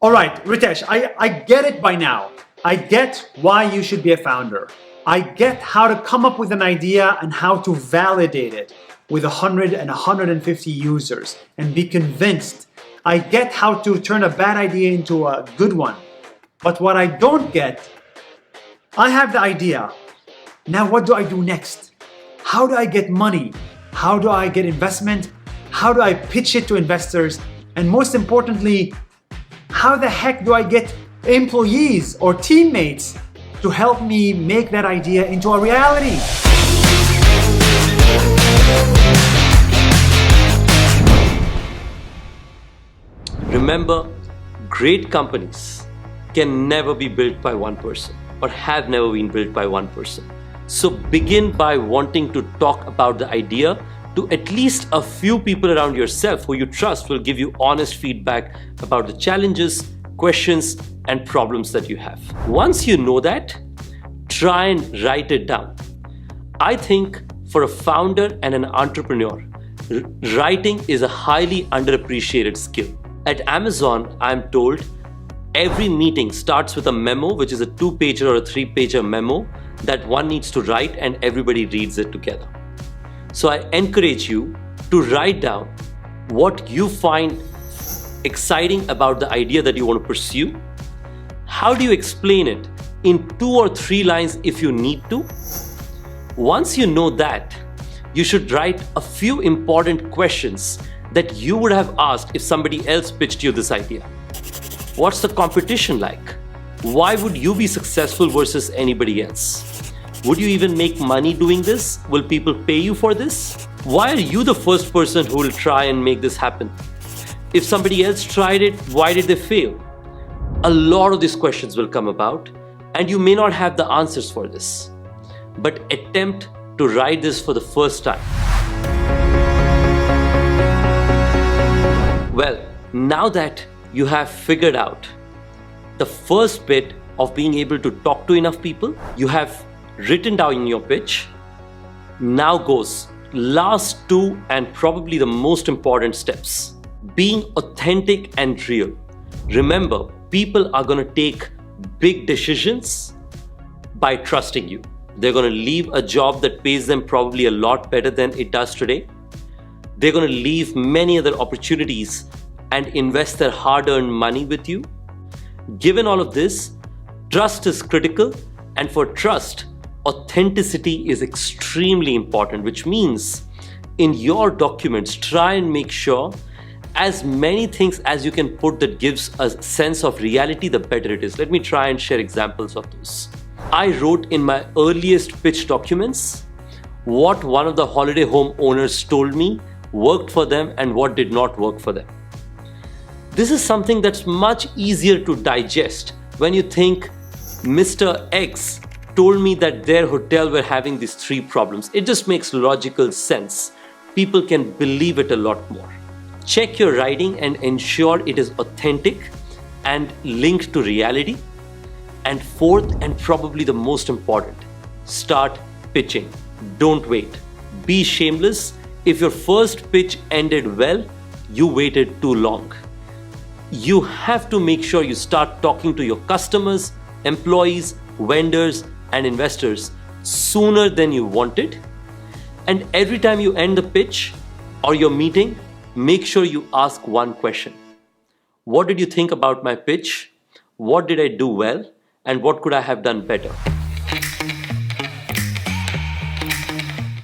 All right, Ritesh, I get it by now. I get why you should be a founder. I get how to come up with an idea and how to validate it with 100 and 150 users and be convinced. I get how to turn a bad idea into a good one. But what I don't get, I have the idea. Now what do I do next? How do I get money? How do I get investment? How do I pitch it to investors? And most importantly, how the heck do I get employees or teammates to help me make that idea into a reality? Remember, great companies can never be built by one person or have never been built by one person. So begin by wanting to talk about the idea to at least a few people around yourself who you trust will give you honest feedback about the challenges, questions, and problems that you have. Once you know that, try and write it down. I think for a founder and an entrepreneur, writing is a highly underappreciated skill. At Amazon, I'm told every meeting starts with a memo, which is a 2-pager or a 3-pager memo that one needs to write and everybody reads it together. So I encourage you to write down what you find exciting about the idea that you want to pursue. How do you explain it in 2 or 3 lines if you need to? Once you know that, you should write a few important questions that you would have asked if somebody else pitched you this idea. What's the competition like? Why would you be successful versus anybody else? Would you even make money doing this? Will people pay you for this? Why are you the first person who will try and make this happen? If somebody else tried it, why did they fail? A lot of these questions will come about, and you may not have the answers for this. But attempt to write this for the first time. Well, now that you have figured out the first bit of being able to talk to enough people, you have written down in your pitch. Now goes last 2 and probably the most important steps. Being authentic and real. Remember, people are going to take big decisions by trusting you. They're going to leave a job that pays them probably a lot better than it does today. They're going to leave many other opportunities and invest their hard-earned money with you. Given all of this, trust is critical, and for trust, authenticity is extremely important, which means in your documents, try and make sure as many things as you can put that gives a sense of reality, the better it is. Let me try and share examples of those. I wrote in my earliest pitch documents what one of the holiday home owners told me worked for them and what did not work for them. This is something that's much easier to digest when you think Mr. X told me that their hotel were having these 3 problems. It just makes logical sense. People can believe it a lot more. Check your writing and ensure it is authentic and linked to reality. And fourth, and probably the most important, start pitching. Don't wait. Be shameless. If your first pitch ended well, you waited too long. You have to make sure you start talking to your customers, employees, vendors, and investors sooner than you wanted. And every time you end the pitch or your meeting, make sure you ask one question. What did you think about my pitch? What did I do well? And what could I have done better?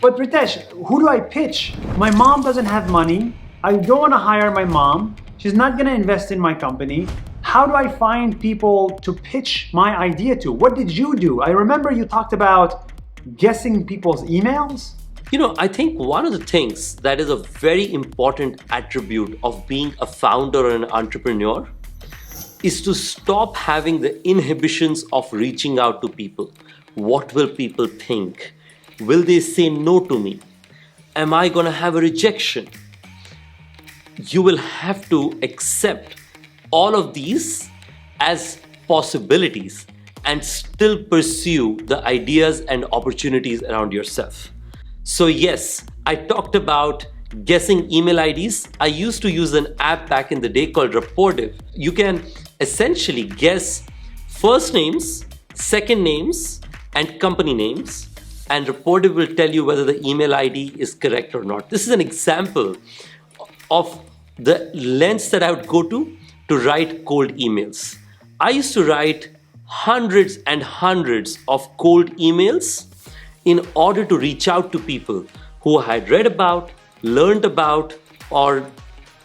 But Ritesh, who do I pitch? My mom doesn't have money. I don't want to hire my mom. She's not going to invest in my company. How do I find people to pitch my idea to? What did you do? I remember you talked about guessing people's emails. I think one of the things that is a very important attribute of being a founder or an entrepreneur is to stop having the inhibitions of reaching out to people. What will people think? Will they say no to me? Am I going to have a rejection? You will have to accept all of these as possibilities and still pursue the ideas and opportunities around yourself. So yes, I talked about guessing email IDs. I used to use an app back in the day called Rapportive. You can essentially guess first names, second names, and company names, and reporter will tell you whether the email ID is correct or not. This is an example of the lengths that I would go to write cold emails. I used to write hundreds and hundreds of cold emails in order to reach out to people who I had read about, learned about, or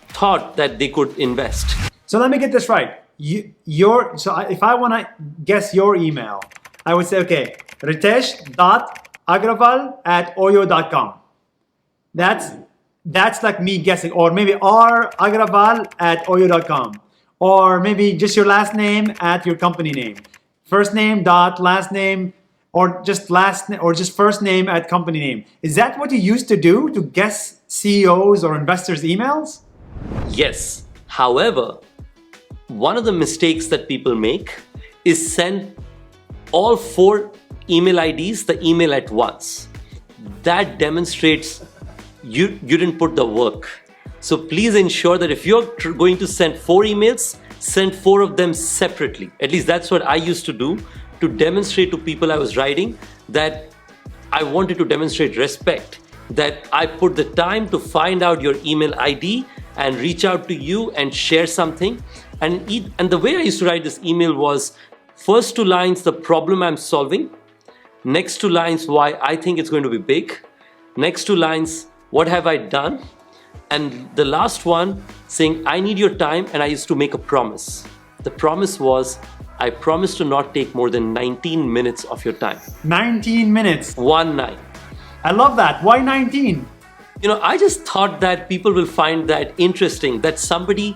thought that they could invest. So let me get this right. If I want to guess your email, I would say, okay, ritesh.agrawal@oyo.com. That's like me guessing, or maybe ragrawal@oyo.com, or maybe just your last name at your company name, first name dot last name, or just first name at company name. Is that what you used to do to guess CEOs or investors' emails? Yes. However, one of the mistakes that people make is send all 4 email IDs the email at once. That demonstrates you didn't put the work. So please ensure that if you're going to send 4 emails, send 4 of them separately. At least that's what I used to do to demonstrate to people I was writing that I wanted to demonstrate respect, that I put the time to find out your email ID and reach out to you and share something. And the way I used to write this email was first 2 lines, the problem I'm solving. Next 2 lines, why I think it's going to be big. Next 2 lines, what have I done? And the last one saying, I need your time, and I used to make a promise. The promise was, I promise to not take more than 19 minutes of your time. 19 minutes. 19. I love that. Why 19? I just thought that people will find that interesting, that somebody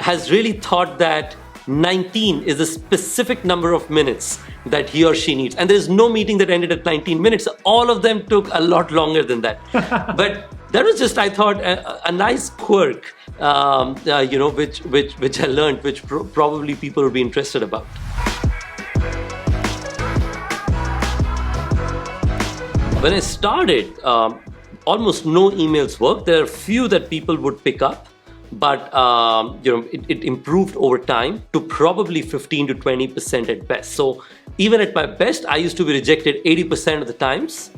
has really thought that 19 is a specific number of minutes that he or she needs. And there's no meeting that ended at 19 minutes. All of them took a lot longer than that. But that was just, I thought, a nice quirk, which I learned, which probably people would be interested about. When I started, almost no emails worked. There are a few that people would pick up, but it improved over time to probably 15 to 20% at best. So even at my best, I used to be rejected 80% of the times.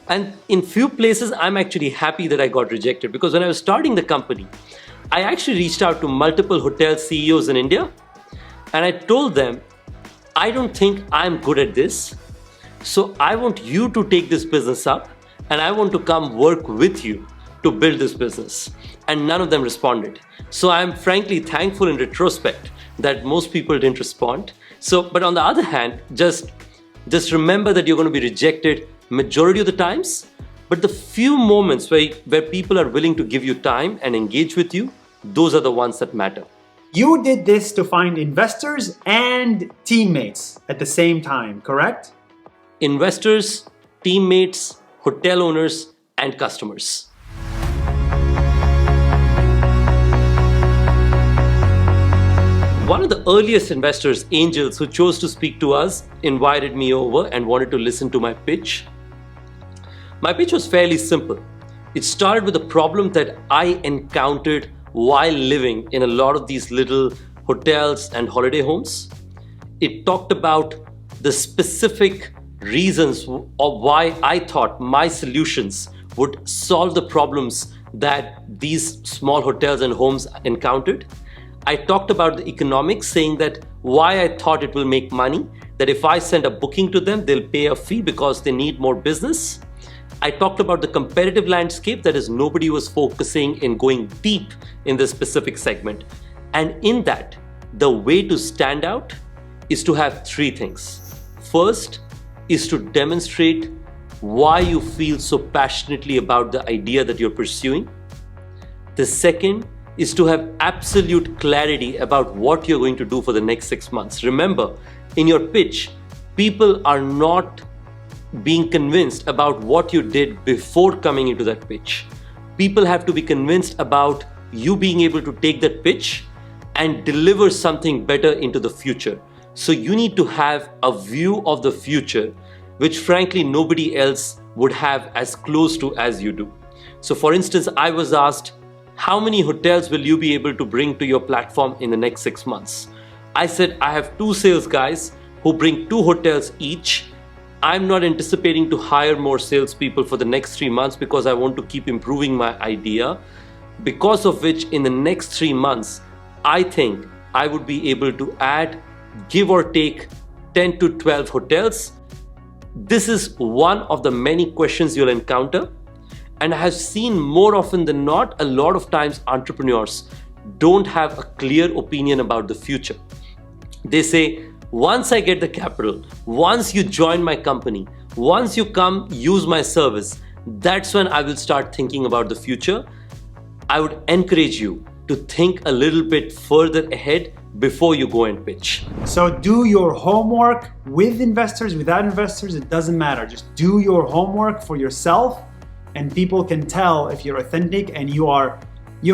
And in few places, I'm actually happy that I got rejected, because when I was starting the company, I actually reached out to multiple hotel CEOs in India, and I told them, I don't think I'm good at this. So I want you to take this business up, and I want to come work with you to build this business. And none of them responded. So I'm frankly thankful in retrospect that most people didn't respond. But on the other hand, just remember that you're going to be rejected majority of the times, but the few moments where people are willing to give you time and engage with you, those are the ones that matter. You did this to find investors and teammates at the same time, correct? Investors, teammates, hotel owners, and customers. One of the earliest investors, angels, who chose to speak to us, invited me over and wanted to listen to my pitch. My pitch was fairly simple. It started with a problem that I encountered while living in a lot of these little hotels and holiday homes. It talked about the specific reasons of why I thought my solutions would solve the problems that these small hotels and homes encountered. I talked about the economics, saying that why I thought it will make money, that if I send a booking to them, they'll pay a fee because they need more business. I talked about the competitive landscape, that is, nobody was focusing in going deep in this specific segment. And in that, the way to stand out is to have 3 things. First is to demonstrate why you feel so passionately about the idea that you're pursuing. The second is to have absolute clarity about what you're going to do for the next 6 months. Remember, in your pitch, people are not being convinced about what you did before coming into that pitch. People have to be convinced about you being able to take that pitch and deliver something better into the future. So you need to have a view of the future, which frankly nobody else would have as close to as you do. So for instance, I was asked, how many hotels will you be able to bring to your platform in the next 6 months? I said, I have two sales guys who bring two hotels each. I'm not anticipating to hire more salespeople for the next 3 months because I want to keep improving my idea. Because of which, in the next 3 months, I think I would be able to add, give or take, 10 to 12 hotels. This is one of the many questions you'll encounter. And I have seen more often than not, a lot of times entrepreneurs don't have a clear opinion about the future. They say, once I get the capital, once you join my company, once you come use my service, that's when I will start thinking about the future. I would encourage you to think a little bit further ahead before you go and pitch. So do your homework with investors, without investors, it doesn't matter. Just do your homework for yourself, and people can tell if you're authentic and you're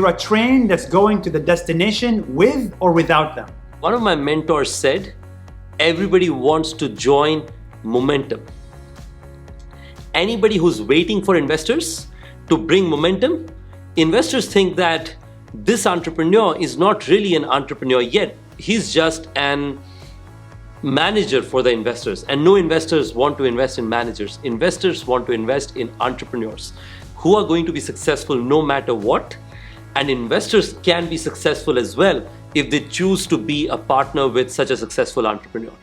a train that's going to the destination with or without them. One of my mentors said, everybody wants to join momentum. Anybody who's waiting for investors to bring momentum, investors think that this entrepreneur is not really an entrepreneur yet. He's just an manager for the investors, and no investors want to invest in managers. Investors want to invest in entrepreneurs who are going to be successful no matter what, and investors can be successful as well if they choose to be a partner with such a successful entrepreneur.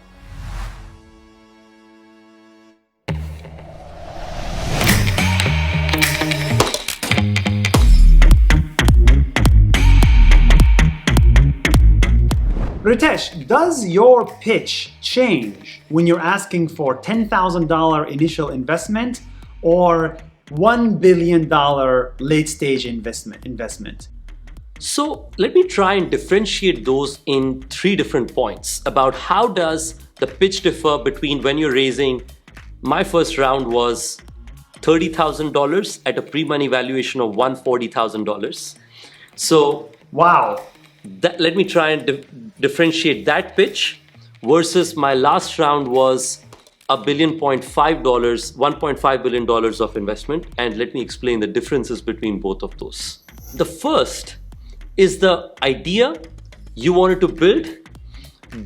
Ritesh, does your pitch change when you're asking for $10,000 initial investment or $1 billion late stage investment? So let me try and differentiate those in 3 different points about how does the pitch differ between when you're raising. My first round was $30,000 at a pre-money valuation of $140,000. So wow. Let me try and differentiate that pitch versus my last round was $1.5 billion of investment, and let me explain the differences between both of those. The first is the idea you wanted to build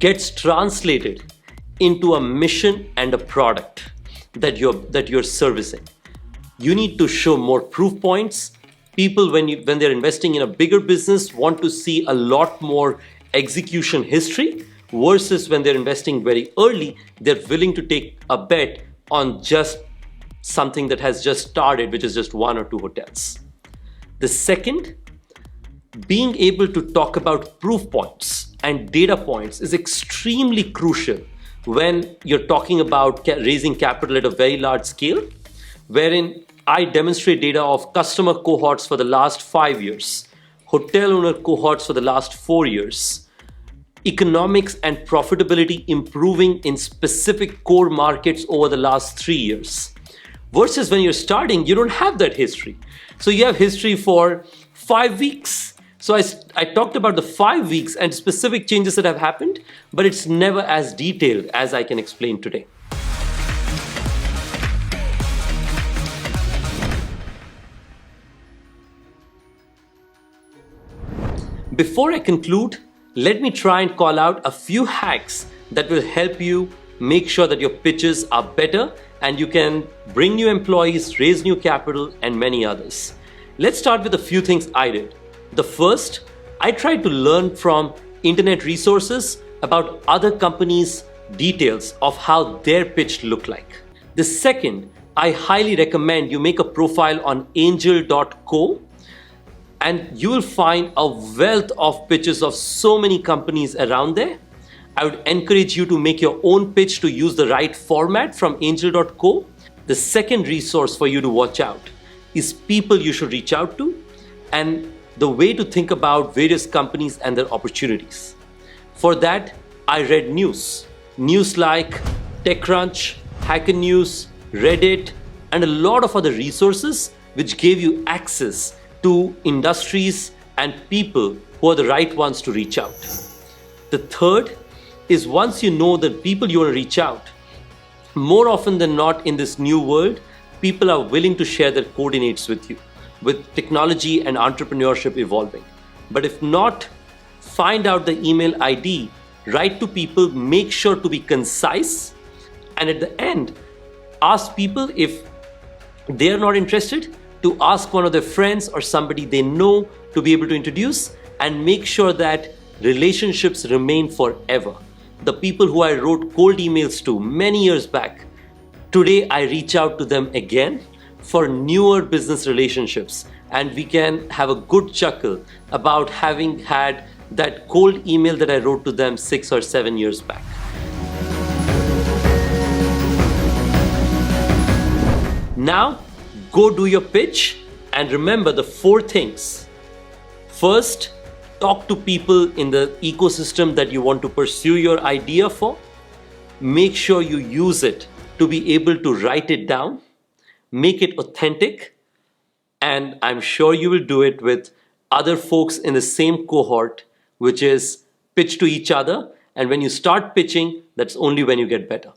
gets translated into a mission and a product that you're servicing. You need to show more proof points. People, when they're investing in a bigger business, want to see a lot more execution history versus when they're investing very early, they're willing to take a bet on just something that has just started, which is just 1 or 2 hotels. The second, being able to talk about proof points and data points is extremely crucial when you're talking about raising capital at a very large scale, wherein I demonstrate data of customer cohorts for the last 5 years, hotel owner cohorts for the last 4 years, economics and profitability improving in specific core markets over the last 3 years. Versus when you're starting, you don't have that history. So you have history for 5 weeks. So I talked about the 5 weeks and specific changes that have happened, but it's never as detailed as I can explain today. Before I conclude, let me try and call out a few hacks that will help you make sure that your pitches are better and you can bring new employees, raise new capital, and many others. Let's start with a few things I did. The first, I tried to learn from internet resources about other companies' details of how their pitch looked like. The second, I highly recommend you make a profile on angel.co, and you will find a wealth of pitches of so many companies around there. I would encourage you to make your own pitch to use the right format from angel.co. The second resource for you to watch out is people you should reach out to and the way to think about various companies and their opportunities. For that, I read news like TechCrunch, Hacker News, Reddit, and a lot of other resources which gave you access to industries and people who are the right ones to reach out. The third is once you know the people you want to reach out, more often than not in this new world, people are willing to share their coordinates with you, with technology and entrepreneurship evolving. But if not, find out the email ID write to people, make sure to be concise, and at the end, ask people if they are not interested to ask one of their friends or somebody they know to be able to introduce, and make sure that relationships remain forever. The people who I wrote cold emails to many years back, today I reach out to them again for newer business relationships, and we can have a good chuckle about having had that cold email that I wrote to them 6 or 7 years back. Now, go do your pitch and remember the 4 things. First, talk to people in the ecosystem that you want to pursue your idea for. Make sure you use it to be able to write it down, make it authentic, and I'm sure you will do it with other folks in the same cohort, which is pitch to each other. And when you start pitching, that's only when you get better.